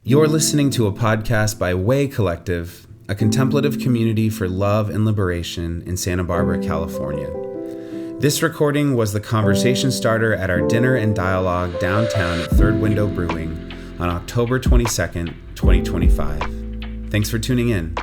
You're listening to a podcast by Way Collective, a contemplative community for love and liberation in Santa Barbara, California. This recording was the conversation starter at our dinner and dialogue downtown at Third Window Brewing on October 22nd, 2025. Thanks for tuning in.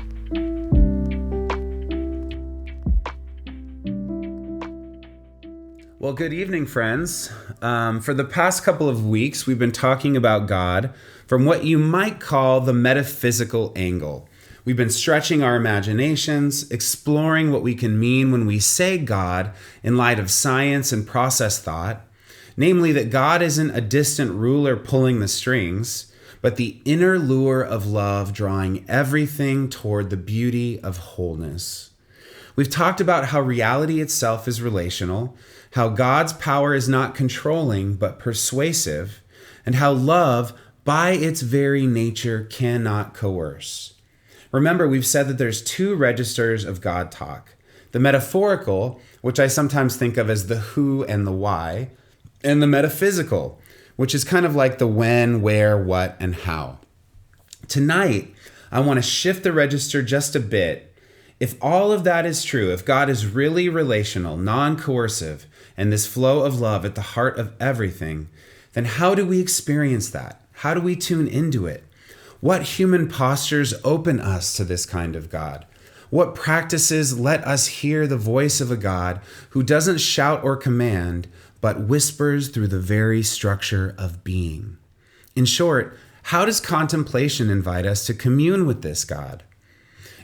Well, good evening, friends. For the past couple of weeks, we've been talking about God from what you might call the metaphysical angle. We've been stretching our imaginations, exploring what we can mean when we say God in light of science and process thought, namely that God isn't a distant ruler pulling the strings, but the inner lure of love drawing everything toward the beauty of wholeness. We've talked about how reality itself is relational, how God's power is not controlling but persuasive, and how love, by its very nature, cannot coerce. Remember, we've said that there's two registers of God talk. The metaphorical, which I sometimes think of as the who and the why, and the metaphysical, which is kind of like the when, where, what, and how. Tonight, I want to shift the register just a bit. If all of that is true, if God is really relational, non-coercive, and this flow of love at the heart of everything, then how do we experience that? How do we tune into it? What human postures open us to this kind of God? What practices let us hear the voice of a God who doesn't shout or command, but whispers through the very structure of being? In short, how does contemplation invite us to commune with this God?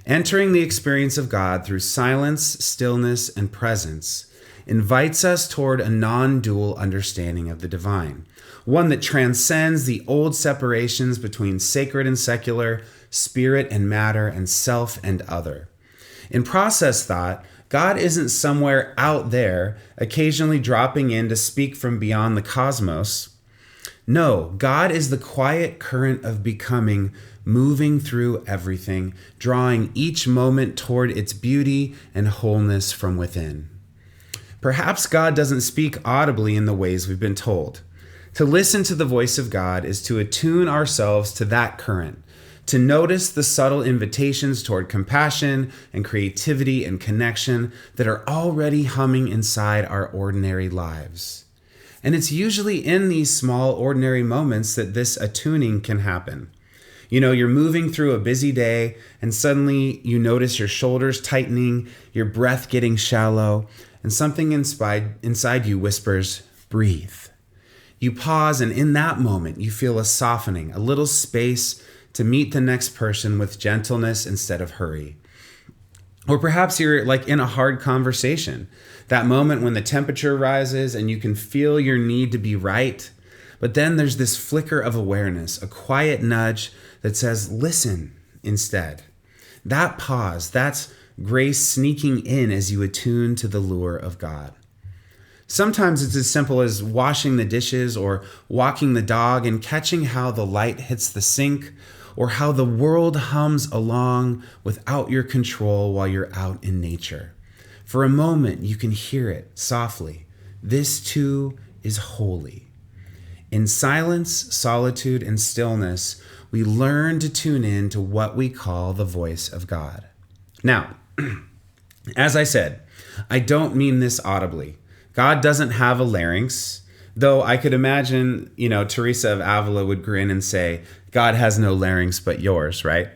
Entering the experience of God through silence, stillness, and presence invites us toward a non-dual understanding of the divine, one that transcends the old separations between sacred and secular, spirit and matter, and self and other. In process thought, God isn't somewhere out there, occasionally dropping in to speak from beyond the cosmos. No, God is the quiet current of becoming, moving through everything, drawing each moment toward its beauty and wholeness from within. Perhaps God doesn't speak audibly in the ways we've been told. To listen to the voice of God is to attune ourselves to that current, to notice the subtle invitations toward compassion and creativity and connection that are already humming inside our ordinary lives. And it's usually in these small, ordinary moments that this attuning can happen. You know, you're moving through a busy day and suddenly you notice your shoulders tightening, your breath getting shallow, and something inside you whispers, breathe. You pause, and in that moment, you feel a softening, a little space to meet the next person with gentleness instead of hurry. Or perhaps you're like in a hard conversation, that moment when the temperature rises and you can feel your need to be right. But then there's this flicker of awareness, a quiet nudge that says, listen instead. That pause, that's grace sneaking in as you attune to the lure of God. Sometimes it's as simple as washing the dishes or walking the dog and catching how the light hits the sink or how the world hums along without your control while you're out in nature. For a moment, you can hear it softly. This too is holy. In silence, solitude, and stillness, we learn to tune in to what we call the voice of God. Now, as I said, I don't mean this audibly. God doesn't have a larynx, though I could imagine, Teresa of Avila would grin and say, God has no larynx but yours, right?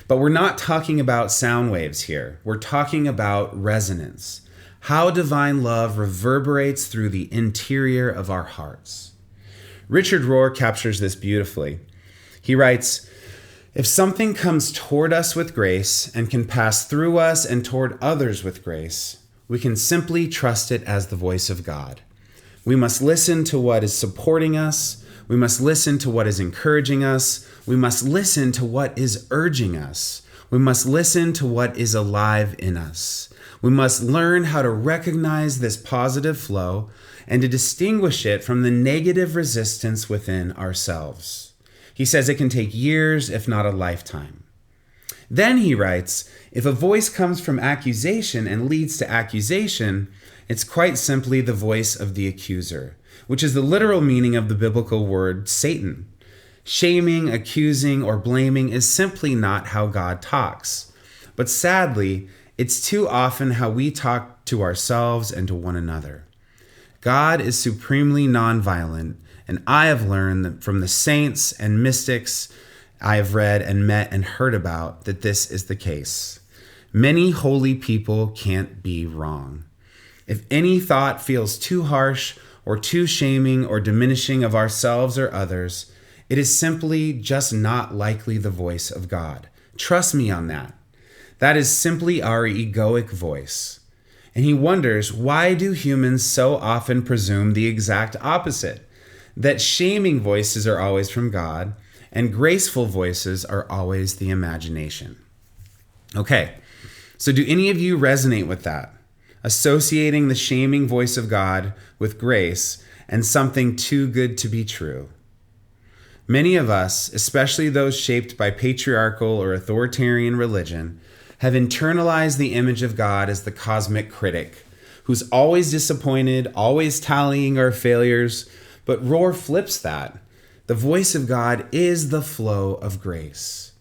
But we're not talking about sound waves here. We're talking about resonance, how divine love reverberates through the interior of our hearts. Richard Rohr captures this beautifully. He writes, if something comes toward us with grace and can pass through us and toward others with grace, we can simply trust it as the voice of God. We must listen to what is supporting us. We must listen to what is encouraging us. We must listen to what is urging us. We must listen to what is alive in us. We must learn how to recognize this positive flow and to distinguish it from the negative resistance within ourselves. He says it can take years, if not a lifetime. Then he writes, if a voice comes from accusation and leads to accusation, it's quite simply the voice of the accuser, which is the literal meaning of the biblical word Satan. Shaming, accusing, or blaming is simply not how God talks. But sadly, it's too often how we talk to ourselves and to one another. God is supremely nonviolent, and I have learned that from the saints and mystics I have read and met and heard about that this is the case. Many holy people can't be wrong. If any thought feels too harsh or too shaming or diminishing of ourselves or others, it is simply just not likely the voice of God. Trust me on that. That is simply our egoic voice. And he wonders, why do humans so often presume the exact opposite? That shaming voices are always from God, and graceful voices are always the imagination. Okay, so do any of you resonate with that? Associating the shaming voice of God with grace and something too good to be true. Many of us, especially those shaped by patriarchal or authoritarian religion, have internalized the image of God as the cosmic critic, who's always disappointed, always tallying our failures. But Rohr flips that. The voice of God is the flow of grace.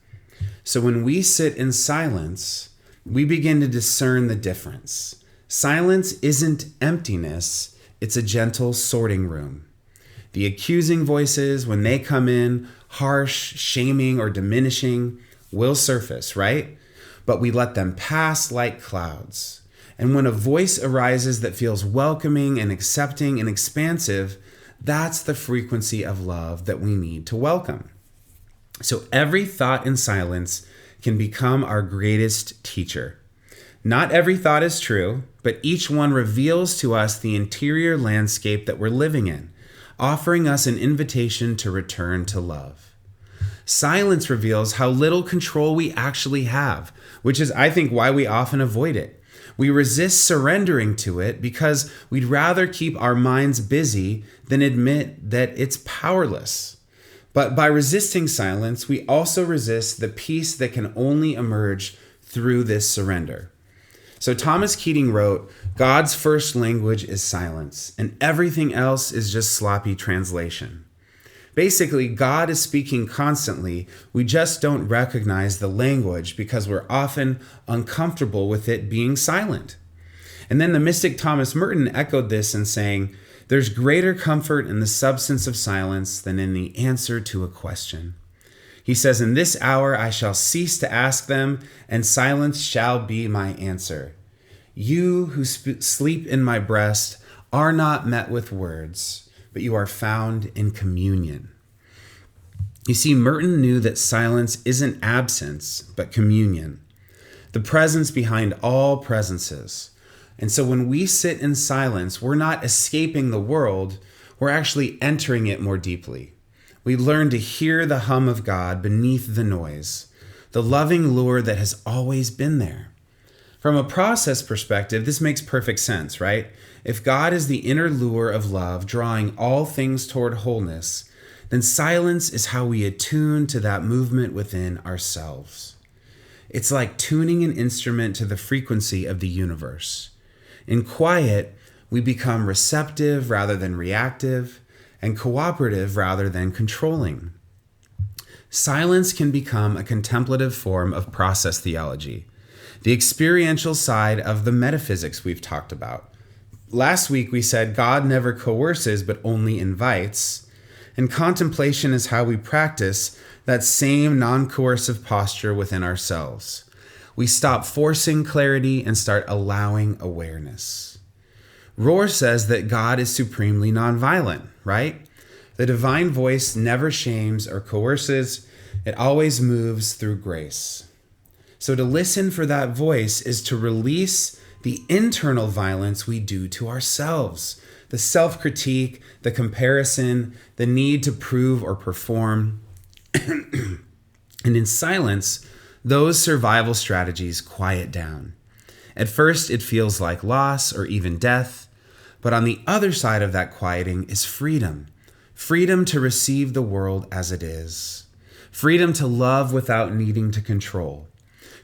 So when we sit in silence, we begin to discern the difference. Silence isn't emptiness, it's a gentle sorting room. The accusing voices, when they come in, harsh, shaming, or diminishing, will surface, right? But we let them pass like clouds. And when a voice arises that feels welcoming and accepting and expansive, that's the frequency of love that we need to welcome. So every thought in silence can become our greatest teacher. Not every thought is true, but each one reveals to us the interior landscape that we're living in, offering us an invitation to return to love. Silence reveals how little control we actually have, which is, I think, why we often avoid it. We resist surrendering to it because we'd rather keep our minds busy than admit that it's powerless. But by resisting silence, we also resist the peace that can only emerge through this surrender. So Thomas Keating wrote, "God's first language is silence, and everything else is just sloppy translation." Basically, God is speaking constantly. We just don't recognize the language because we're often uncomfortable with it being silent. And then the mystic Thomas Merton echoed this in saying, "There's greater comfort in the substance of silence than in the answer to a question." He says, "In this hour I shall cease to ask them, and silence shall be my answer. You who sleep in my breast are not met with words, but you are found in communion." You see, Merton knew that silence isn't absence, but communion, the presence behind all presences. And so when we sit in silence, we're not escaping the world, we're actually entering it more deeply. We learn to hear the hum of God beneath the noise, the loving lure that has always been there. From a process perspective, this makes perfect sense, right? If God is the inner lure of love, drawing all things toward wholeness, then silence is how we attune to that movement within ourselves. It's like tuning an instrument to the frequency of the universe. In quiet, we become receptive rather than reactive, and cooperative rather than controlling. Silence can become a contemplative form of process theology, the experiential side of the metaphysics we've talked about. Last week we said God never coerces but only invites, and contemplation is how we practice that same non-coercive posture within ourselves. We stop forcing clarity and start allowing awareness. Rohr says that God is supremely nonviolent, right? The divine voice never shames or coerces. It always moves through grace. So to listen for that voice is to release the internal violence we do to ourselves, the self-critique, the comparison, the need to prove or perform. And in silence, those survival strategies quiet down. At first, it feels like loss or even death, but on the other side of that quieting is freedom. Freedom to receive the world as it is. Freedom to love without needing to control.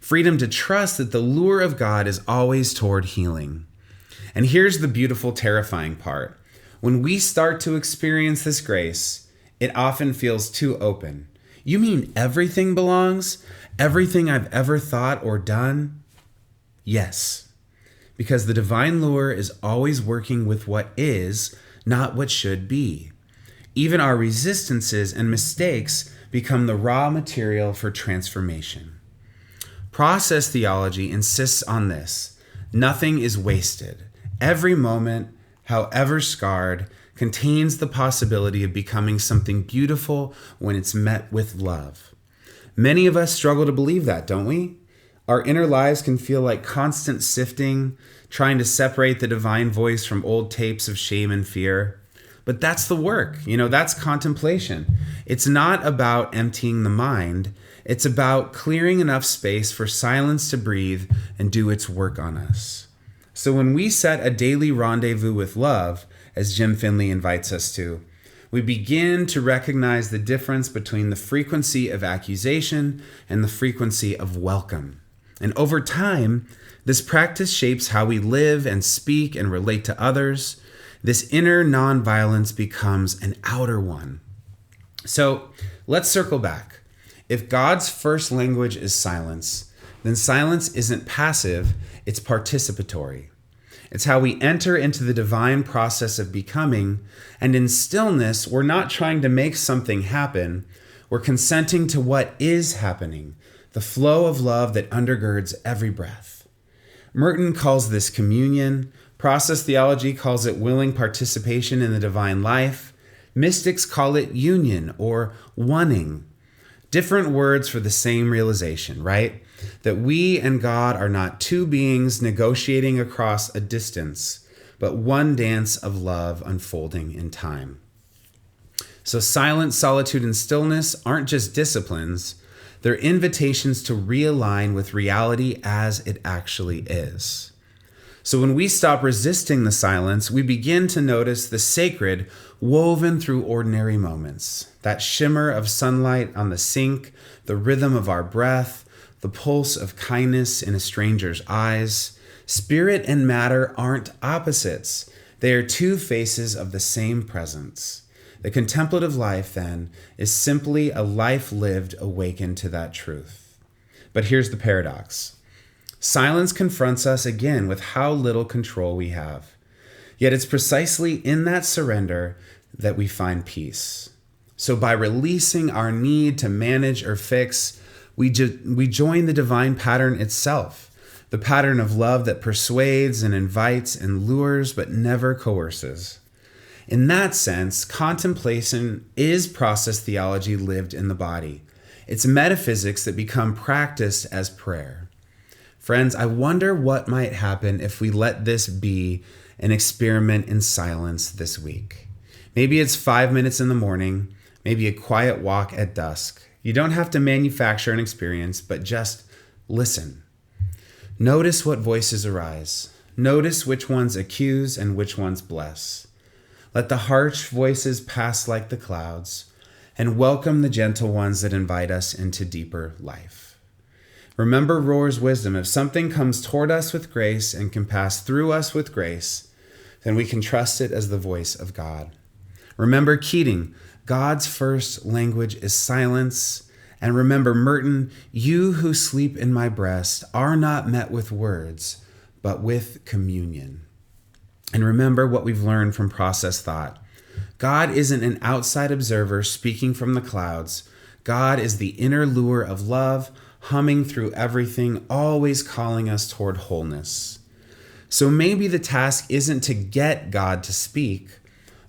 Freedom to trust that the lure of God is always toward healing. And here's the beautiful, terrifying part. When we start to experience this grace, It often feels too open. You mean everything belongs? Everything I've ever thought or done? Yes, because the divine lure is always working with what is, not what should be. Even our resistances and mistakes become the raw material for transformation. Process theology insists on this. Nothing is wasted. Every moment, however scarred, contains the possibility of becoming something beautiful when it's met with love. Many of us struggle to believe that, don't we? Our inner lives can feel like constant sifting, trying to separate the divine voice from old tapes of shame and fear. But that's the work, that's contemplation. It's not about emptying the mind. It's about clearing enough space for silence to breathe and do its work on us. So when we set a daily rendezvous with love, as Jim Finley invites us to, we begin to recognize the difference between the frequency of accusation and the frequency of welcome. And over time, this practice shapes how we live and speak and relate to others. This inner nonviolence becomes an outer one. So let's circle back. If God's first language is silence, then silence isn't passive, it's participatory. It's how we enter into the divine process of becoming, and in stillness, we're not trying to make something happen, we're consenting to what is happening, the flow of love that undergirds every breath. Merton calls this communion, process theology calls it willing participation in the divine life, mystics call it union or oneing. Different words for the same realization, right? That we and God are not two beings negotiating across a distance, but one dance of love unfolding in time. So silence, solitude, and stillness aren't just disciplines, they're invitations to realign with reality as it actually is. So when we stop resisting the silence, we begin to notice the sacred woven through ordinary moments. That shimmer of sunlight on the sink, the rhythm of our breath, the pulse of kindness in a stranger's eyes. Spirit and matter aren't opposites. They are two faces of the same presence. The contemplative life, then, is simply a life lived awakened to that truth. But here's the paradox. Silence confronts us again with how little control we have. Yet it's precisely in that surrender that we find peace. So by releasing our need to manage or fix, we join the divine pattern itself, the pattern of love that persuades and invites and lures but never coerces. In that sense, contemplation is process theology lived in the body. It's metaphysics that become practiced as prayer. Friends, I wonder what might happen if we let this be an experiment in silence this week. Maybe it's 5 minutes in the morning, maybe a quiet walk at dusk. You don't have to manufacture an experience, but just listen. Notice what voices arise. Notice which ones accuse and which ones bless. Let the harsh voices pass like the clouds, and welcome the gentle ones that invite us into deeper life. Remember Rohr's wisdom. If something comes toward us with grace and can pass through us with grace, then we can trust it as the voice of God. Remember Keating. God's first language is silence. And remember Merton, you who sleep in my breast are not met with words, but with communion. And remember what we've learned from process thought. God isn't an outside observer speaking from the clouds. God is the inner lure of love, humming through everything, always calling us toward wholeness. So maybe the task isn't to get God to speak,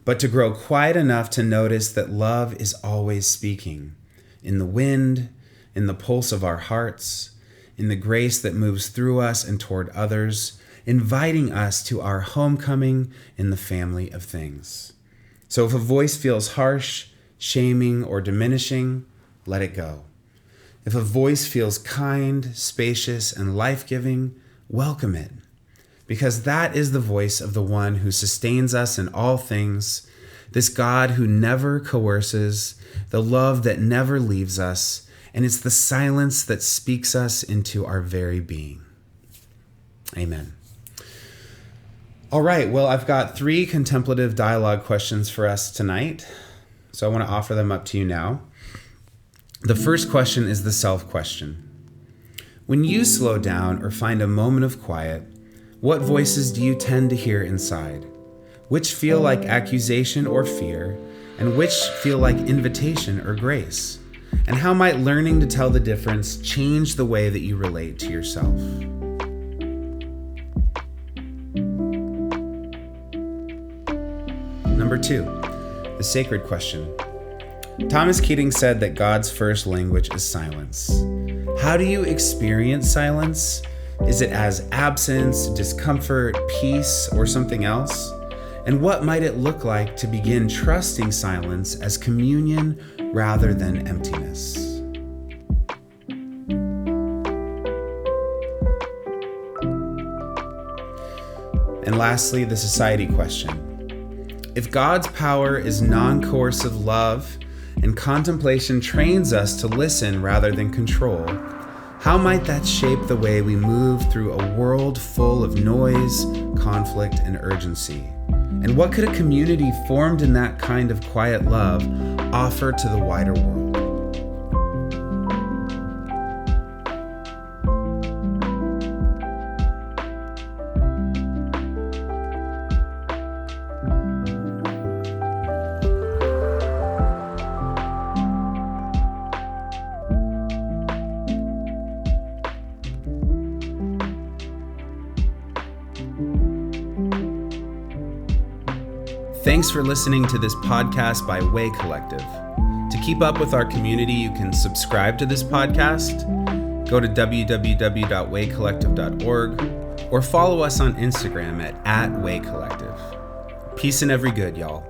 but to grow quiet enough to notice that love is always speaking. In the wind, in the pulse of our hearts, in the grace that moves through us and toward others, inviting us to our homecoming in the family of things. So if a voice feels harsh, shaming, or diminishing, let it go. If a voice feels kind, spacious, and life-giving, welcome it. Because that is the voice of the one who sustains us in all things, this God who never coerces, the love that never leaves us, and it's the silence that speaks us into our very being. Amen. All right, well, I've got 3 contemplative dialogue questions for us tonight. So I want to offer them up to you now. The first question is the self question. When you slow down or find a moment of quiet, what voices do you tend to hear inside? Which feel like accusation or fear, and which feel like invitation or grace? And how might learning to tell the difference change the way that you relate to yourself? Number 2, the sacred question. Thomas Keating said that God's first language is silence. How do you experience silence? Is it as absence, discomfort, peace, or something else? And what might it look like to begin trusting silence as communion rather than emptiness? And lastly, the society question. If God's power is non-coercive love and contemplation trains us to listen rather than control, how might that shape the way we move through a world full of noise, conflict, and urgency? And what could a community formed in that kind of quiet love offer to the wider world? Thanks for listening to this podcast by Way Collective. To keep up with our community, you can subscribe to this podcast, go to www.waycollective.org, or follow us on Instagram at @waycollective. Peace and every good, y'all.